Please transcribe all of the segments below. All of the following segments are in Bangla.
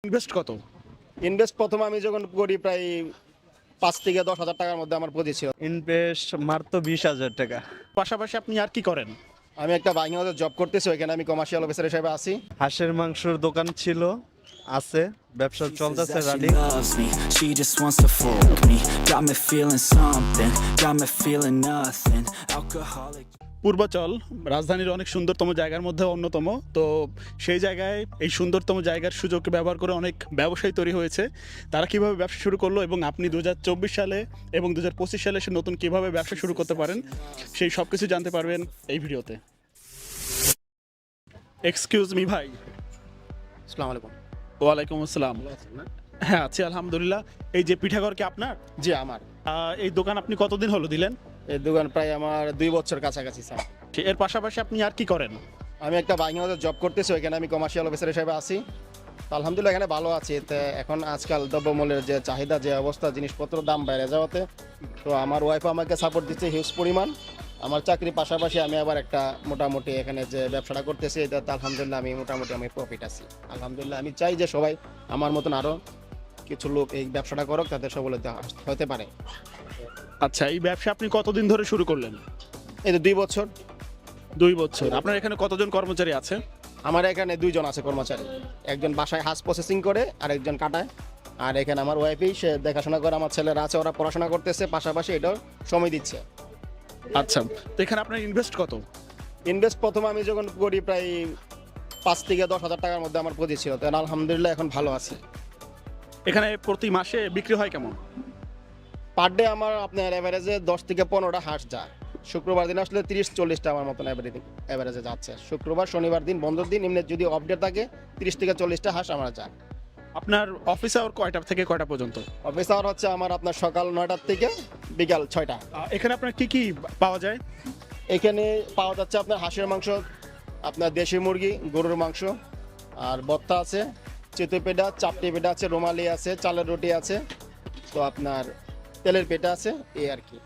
ইনভেস্ট কত? ইনভেস্ট প্রথমে আমি যখন করি প্রায় 5 থেকে 10 হাজার টাকার মধ্যে আমার পুঁজি ছিল। ইনভেস্ট মাত্র 20,000 টাকা। পাশাপাশি আপনি আর কি করেন? আমি একটা বাইং হাউসে জব করতেছি, ওইখানে আমি কমার্শিয়াল অফিসার হিসেবে আছি। হাঁসের মাংসের দোকান ছিল, আছে, ব্যবসা চলতেছে She running. loves me, she just wants to fool me. Got me feeling something, got me feeling nothing. Alcoholic. Purbachal রাজধানীর অনেক সুন্দরতম জায়গার মধ্যে অন্যতম। তো সেই জায়গায় এই সুন্দরতম জায়গার সুযোগকে ব্যবহার করে অনেক ব্যবসায়ী তৈরি হয়েছে। তারা কিভাবে ব্যবসা শুরু করলো এবং আপনি 2024 সালে এবং 2025 সালে সে নতুন কিভাবে ব্যবসা শুরু করতে পারেন সেই সব কিছু জানতে পারবেন এই ভিডিওতে। এক্সকিউজ মি ভাই। আসসালামু আলাইকুম। ওয়ালাইকুম আসসালাম। হ্যাঁ আছি আলহামদুলিল্লাহ। এই যে পিঠাঘর কি আপনার? জি আমার। এই দোকান আপনি কতদিন হলো দিলেন? এই দোকান প্রায় আমার 2 বছর কাছাকাছি স্যার। এর পাশাপাশি আপনি আর কি করেন? আমি একটা বাইং হাউসে জব করতেছি, ওইখানে আমি কমার্শিয়াল অফিসার হিসেবে আছি। তো আলহামদুলিল্লাহ এখানে ভালো আছি। তো এখন আজকাল দ্রব্যমূল্যের যে চাহিদা, যে অবস্থা, জিনিসপত্র দাম বাইরে যাওয়াতে তো আমার ওয়াইফ আমাকে সাপোর্ট দিচ্ছে হিউজ পরিমাণ। আমার চাকরির পাশাপাশি আমি আবার একটা মোটামুটি এখানে যে ব্যবসাটা করতেছি, এটাতে আলহামদুলিল্লাহ আমি মোটামুটি আমি প্রফিট আছি আলহামদুলিল্লাহ। আমি চাই যে সবাই আমার মতন আরও কিছু লোক এই ব্যবসাটা করুক, তাদের সফলতা হতে পারে। আচ্ছা, এই ব্যবসা আপনি কতদিন ধরে শুরু করলেন? এই তো 2 বছর। 2 বছর। আপনার এখানে কতজন কর্মচারী আছে? আমার এখানে 2 জন আছে কর্মচারী। একজন বাসায় হাঁস প্রসেসিং করে আর একজন কাটায়। আর এখানে আমার ওয়াইফই সে দেখাশোনা করে। আমার ছেলেরা আছে, ওরা পড়াশোনা করতেছে, পাশাপাশি এটাও সময় দিচ্ছে। আচ্ছা, তো এখানে আপনার ইনভেস্ট কত? ইনভেস্ট প্রথমে আমি যখন করি প্রায় 5 থেকে 10 হাজার টাকার মধ্যে আমার পুঁজি ছিল। তো আলহামদুলিল্লাহ এখন ভালো আছে। এখানে প্রতি মাসে বিক্রি হয় কেমন? পার ডে আমার আপনার অ্যাভারেজে 10 থেকে 15টা হাঁস যায়। শুক্রবার দিন আসলে 30-40টা আমার মতন অ্যাভারেজে যাচ্ছে। শুক্রবার, শনিবার দিন, বন্ধের দিন, এমনি যদি অফ ডে থাকে 30 থেকে 40টা হাঁস আমার যায়। আপনার অফিস আওয়ার কয়টা থেকে কয়টা পর্যন্ত? অফিস আওয়ার হচ্ছে আমার আপনার সকাল 9টার থেকে বিকাল 6টা। এখানে আপনার কি কি পাওয়া যায়? এখানে পাওয়া যাচ্ছে আপনার হাঁসের মাংস, আপনার দেশি মুরগি, গরুর মাংস, আর ভর্তা আছে, চিতই পেটা, চাপটি পেটা আছে, রুমালি আছে, চালের রুটি আছে, তো আপনার তেলের পেটা আছে, এই আর কি।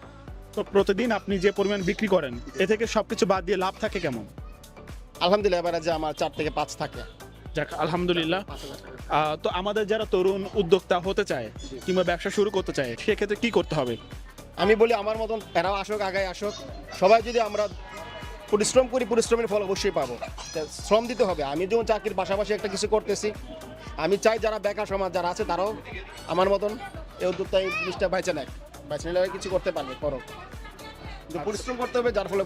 তো প্রতিদিন আপনি যে পরিমাণ বিক্রি করেন এ থেকে সবকিছু বাদ দিয়ে লাভ থাকে কেমন? আলহামদুলিল্লাহ এবারে যে আমার 4 থেকে 5 থাকে। যাক আলহামদুলিল্লাহ। তো আমাদের যারা তরুণ উদ্যোক্তা হতে চায় কিংবা ব্যবসা শুরু করতে চায় সেক্ষেত্রে কি করতে হবে? আমি বলি আমার মতন এরাও আসুক, আগায় আসুক। সবাই যদি আমরা পরিশ্রম করি, পরিশ্রমের ফল অবশ্যই পাবো। তা শ্রম দিতে হবে। আমি যেমন চাকরির পাশাপাশি একটা কিছু করতেছি, আমি চাই যারা বেকার সমাজ যারা আছে তারাও আমার মতন এই উদ্যোক্তা এই জিনিসটা বাইচে নিলে কিছু করতে পারবে, করো। কিন্তু পরিশ্রম করতে হবে, যার ফলে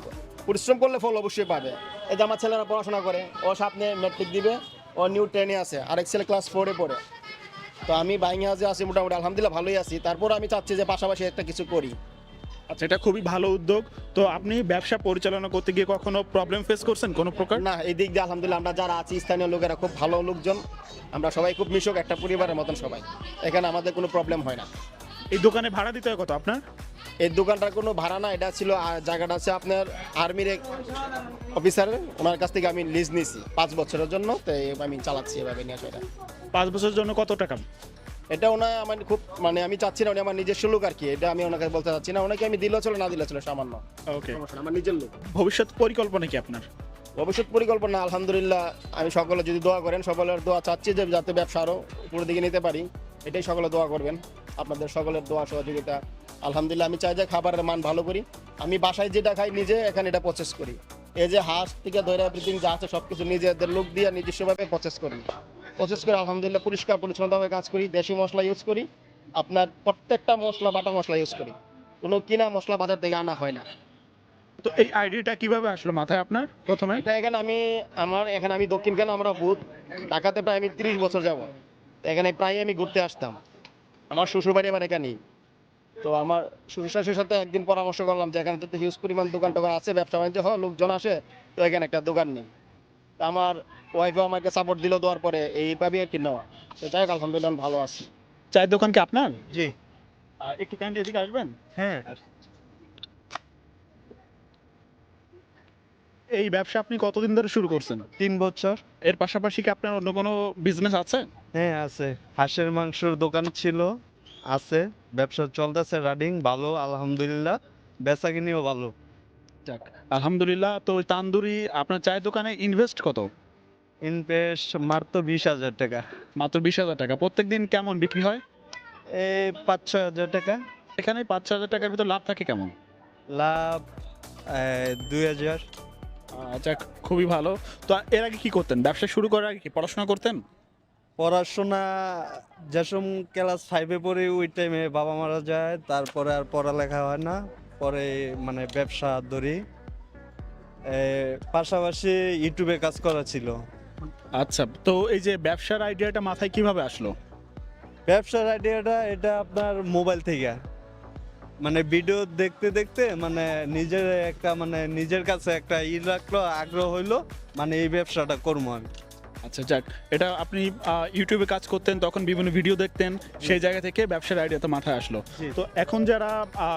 পরিশ্রম করলে ফল অবশ্যই পাবে। এই যে আমার ছেলেরা পড়াশোনা করে, ও সামনে ম্যাট্রিক দিবে, ও নিউ 10-এ আছে, আরেক ছেলে ক্লাস 4-এ পড়ে। তো আমি বাইং হাউসে আছি, মোটামুটি আলহামদুলিল্লাহ ভালোই আছি। তারপর আমি চাচ্ছি যে পাশাপাশি একটা কিছু করি। আচ্ছা, এটা খুবই ভালো উদ্যোগ। তো আপনি ব্যবসা পরিচালনা করতে গিয়ে কখনো প্রবলেম ফেস করছেন কোনো প্রকার? না, এই দিক দিয়ে আলহামদুলিল্লাহ আমরা যারা আছি স্থানীয় লোকেরা খুব ভালো লোকজন। আমরা সবাই খুব মিশুক, একটা পরিবারের মতন সবাই। এখানে আমাদের কোনো প্রবলেম হয় না। এই দোকানে ভাড়া দিতে হয় কত আপনার? এই দোকানটার কোনো ভাড়া না, এটা ছিল জায়গাটা আছে আপনার আর্মির এক অফিসারের, ওনার কাছ থেকে আমি লিজ নিয়েছি 5 বছরের জন্য। তো আমি চালাচ্ছি এভাবে নিয়ে আসে। 5 বছরের জন্য কত টাকা? এটা ওনা আমার খুব মানে আমি চাচ্ছি না, উনি আমার নিজস্ব লোক আর কি। এটা আমি ওনাকে বলতে চাচ্ছি না, ওনাকে আমি দিলেও চলে, না দিলেও চলে, সামান্য ওকে। সমস্যা না, আমার নিজের লোক। ভবিষ্যৎ পরিকল্পনা কি আপনার? ভবিষ্যৎ পরিকল্পনা আলহামদুলিল্লাহ আমি সকলে যদি দোয়া করেন, সকলের দোয়া চাচ্ছি যে যাতে ব্যবসা আরও উপরের দিকে নিতে পারি। এটাই সকলে দোয়া করবেন, আপনাদের সকলের দোয়া সহযোগিতা। আলহামদুলিল্লাহ আমি চাই যে খাবারের মান ভালো করি। আমি বাসায় যেটা খাই নিজে এখানে এটা প্রসেস করি। এই যে হাঁস থেকে ধরে এভরিথিং যা আছে সব কিছু নিজেদের লোক দিয়ে নিজস্বভাবে প্রসেস করে আলহামদুলিল্লাহ পরিষ্কার পরিচ্ছন্নভাবে কাজ করি। দেশি মশলা ইউজ করি, আপনার প্রত্যেকটা মশলা বাটা মশলা ইউজ করি, কোনো কিনা মশলা বাজার থেকে আনা হয় না। তো এই আইডিয়াটা কিভাবে আসলো মাথায় আপনার প্রথমে? এটা এখানে আমি দক্ষিণ কেন আমরা বুথ ঢাকাতে প্রায় আমি 30 বছর যাব। এখানে প্রায় আমি ঘুরতে আসতাম। আমার শ্বশুর বাড়ি আমার এখানেই। তো আমার শ্বশুর শাশুড়ির সাথে একদিন পরামর্শ করলাম যে এখানে তো হিউজ পরিমাণ দোকান টোকান আছে, ব্যবসা বাণিজ্য হয়, লোকজন আসে, তো এখানে একটা দোকান নেই। তো আমার ওয়াইফও আমাকে সাপোর্ট দিল, দেওয়ার পরে এইভাবে আর কি নেওয়া। তো যাই হোক আলহামদুলিল্লাহ আমি ভালো আছি। চায়ের দোকান কি আপনার? জি। একটু কাইন্ডলি এদিকে আসবেন। হ্যাঁ। এই ব্যবসা আপনি কতদিন ধরে শুরু করছেন? 3 বছর। এর পাশাপাশি কি আপনার অন্য কোনো বিজনেস আছে? হ্যাঁ আছে, হাঁসের মাংসের দোকান ছিল, আছে, ব্যবসা চলতেছে রানিং, ভালো আলহামদুলিল্লাহ, বেচা কিনিও ভালো। যাক আলহামদুলিল্লাহ। তো তান্দুরি আপনার চায়ের দোকানে ইনভেস্ট কত? ইনভেস্ট মাত্র 20,000 টাকা। মাত্র 20,000 টাকা। প্রত্যেকদিন কেমন বিক্রি হয়? এই 5-6 হাজার টাকা। এখানে 5-6 হাজার টাকার ভিতর লাভ থাকে কেমন? লাভ 2,000। যাক, খুবই ভালো। তো এর আগে কি করতেন? ব্যবসা শুরু করার আগে কি পড়াশোনা করতেন? পড়াশোনা যেসম ক্লাস 5-এ পড়ি ওই টাইমে বাবা মারা যায়, তারপরে আর পড়ালেখা হয় না, পরে মানে ব্যবসা ধরি। পাশাপাশি ইউটিউবে কাজ করা ছিল। আচ্ছা, তো এই যে ব্যবসার আইডিয়াটা মাথায় কিভাবে আসলো? ব্যবসার আইডিয়াটা এটা আপনার মোবাইল থেকে, মানে ভিডিও দেখতে দেখতে মানে নিজের একটা মানে নিজের কাছে একটা রাখলো, আগ্রহ হইলো, মানে এই ব্যবসাটা করবো আমি। আচ্ছা, যাক, এটা আপনি ইউটিউবে কাজ করতেন, তখন বিভিন্ন ভিডিও দেখতেন, সেই জায়গা থেকে ব্যবসার আইডিয়া তো মাথায় আসলো। জি। তো এখন যারা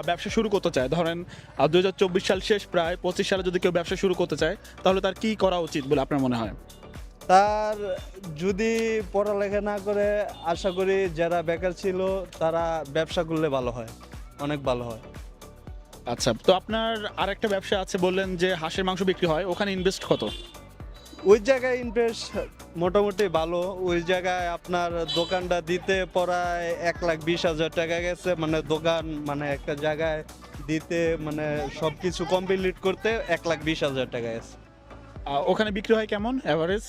ব্যবসা শুরু করতে চায়, ধরেন 2024 সাল শেষ, প্রায় 25 সালে যদি কেউ ব্যবসা শুরু করতে চায়, তাহলে তার কি করা উচিত বলে আপনার মনে হয়? তার যদি পড়ালেখা না করে, আশা করি যারা বেকার ছিল তারা ব্যবসা করলে ভালো হয়, অনেক ভালো হয়। আচ্ছা, তো আপনার আরেকটা ব্যবসা আছে বললেন যে হাঁসের মাংস বিক্রি হয়, ওখানে ইনভেস্ট কত? ওই জায়গায় ইনভেস্ট মোটামুটি ভালো। ওই জায়গায় আপনার দোকানটা দিতে প্রায় 1,20,000 টাকা গেছে, মানে দোকান মানে একটা জায়গায় দিতে মানে সব কিছু কমপ্লিট করতে 1,20,000 টাকা গেছে। ওখানে বিক্রি হয় কেমন অ্যাভারেজ?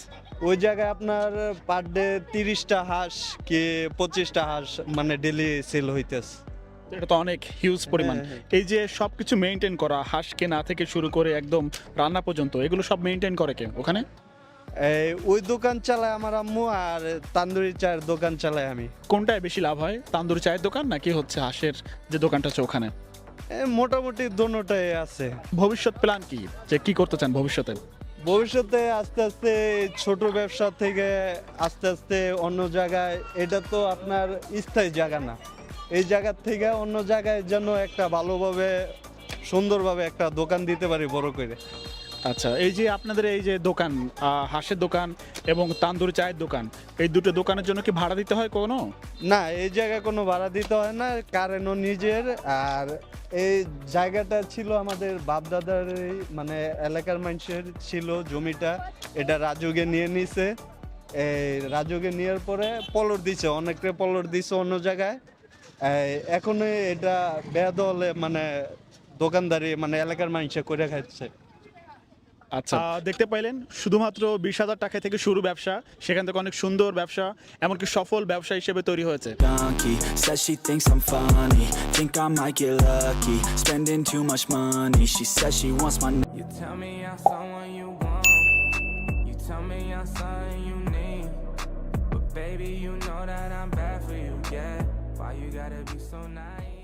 ওই জায়গায় আপনার পার ডে 30টা হাঁস কি 25টা হাঁস মানে ডেলি সেল হইতেছে। এটা তো অনেক হিউজ পরিমাণ। হ্যাঁ। এই যে সবকিছু মেনটেন করা, হাঁস কেনা থেকে শুরু করে একদম রান্না পর্যন্ত, এগুলো সব মেনটেন করে কে ওখানে? ওই দোকান চালায় আমার আম্মু, আর তান্দুরি চায়ের দোকান চালাই আমি। কোনটায় বেশি লাভ হয়, তান্দুরি চায়ের দোকান নাকি হচ্ছে হাঁসের যে দোকানটা আছে ওখানে? মোটামুটি দোনোটাই আছে। ভবিষ্যৎ প্ল্যান কি, যে কি করতে চান ভবিষ্যতে? ভবিষ্যতে আস্তে আস্তে ছোট ব্যবসা থেকে আস্তে আস্তে অন্য জায়গায়, এটা তো আপনার স্থায়ী জায়গা না, এই জায়গার থেকে অন্য জায়গায় যেন একটা ভালোভাবে সুন্দরভাবে একটা দোকান দিতে পারি বড় করে। আচ্ছা, এই যে আপনাদের এই যে দোকান, হাঁসের দোকান এবং তান্দুরি চায়ের দোকান, এই দুটো দোকানের জন্য কি ভাড়া দিতে হয় কোনো? না, এই জায়গায় কোনো ভাড়া দিতে হয় না, কারেন্টও নিজের। আর এই জায়গাটা ছিল আমাদের বাপদাদার, মানে এলাকার মানুষের ছিল জমিটা, এটা রাজুকে নিয়ে নিছে। এই রাজুকে নেওয়ার পরে পলট দিছে, অনেকটা পলট দিছে অন্য জায়গায়। এখন এটা বেদলে মানে দোকানদারি মানে এলাকার মানুষে করে খাচ্ছে। আচ্ছা, দেখতে পাইলেন শুধুমাত্র 20,000 টাকা থেকে শুরু ব্যবসা, সেখান থেকে অনেক সুন্দর ব্যবসা, এমনকি সফল ব্যবসা হিসেবে তৈরি হয়েছে। Donkey says she thinks I'm funny. Think I might get lucky. Spending too much money. She says she wants my. You tell me I'm someone you want. You tell me I'm something you need. But baby, you know that I'm bad for you, yeah. Why you gotta be so nice?